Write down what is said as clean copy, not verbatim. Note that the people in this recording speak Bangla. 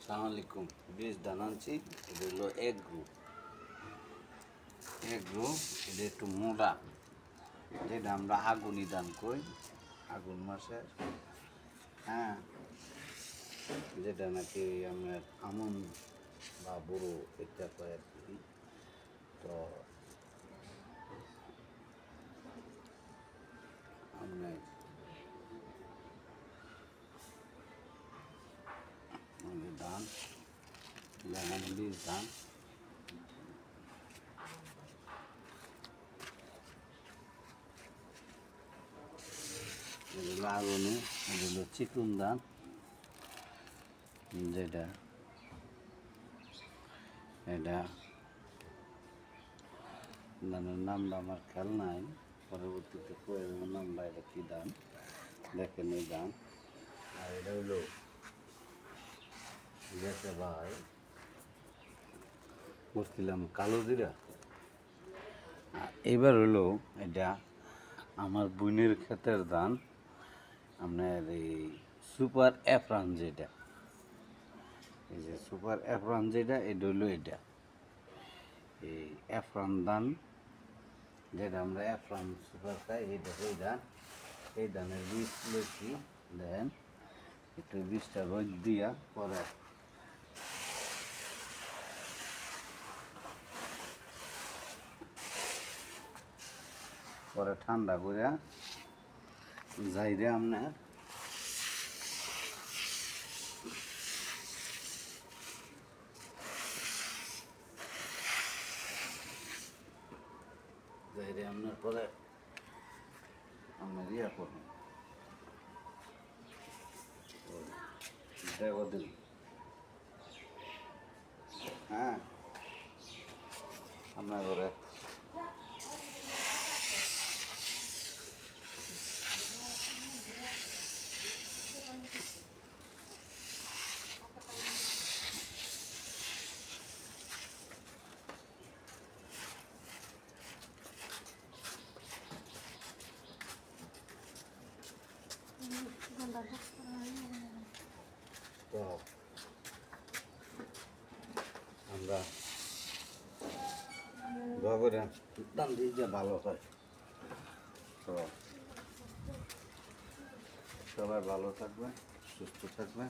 আসসালামু আলাইকুম। বীজ ধান আনছি, এটা হলো এগ্রো। এটা একটু মোটা, যেটা আমরা আগুনি ধান কই, আগুন মাসে। হ্যাঁ, যেটা নাকি আমার আমন বা বড়ো এটা কয় আর কি। তো আমরা ধান ধান বীজ ধান এগুলো আগুনে, এগুলো চিকুন ধান, যেটা এটা ধানের নামটা আমার খেয়াল নাই, পরবর্তীতে প্রয়োজনের নামটা এটা কী ধান দেখেন এই ধান। আর এটা হলো গেছে ভাই করছিলাম কালো জিরা। আর এবার হলো এটা আমার বোনের ক্ষেতের ধান, আপনার এই সুপার এফরান, যেটা এই যে সুপার এফরান যেটা, এটা হলো এটা এই এফরান ধান, যেটা আমরা এফরান সুপার খাই, এটা এই ধান। এই ধানের বীজ লইছি, দেন একটু বীজটা রোদ দিয়া পরে ঠান্ডা করে যাইরে আপনার আপনার পরে আপনার ইয়া করুন, দেখো দিন। হ্যাঁ, আপনার ঘরে তো আমরা ঘরে ধান দিয়ে যে ভালো হয়। তো সবাই ভালো থাকবে, সুস্থ থাকবে।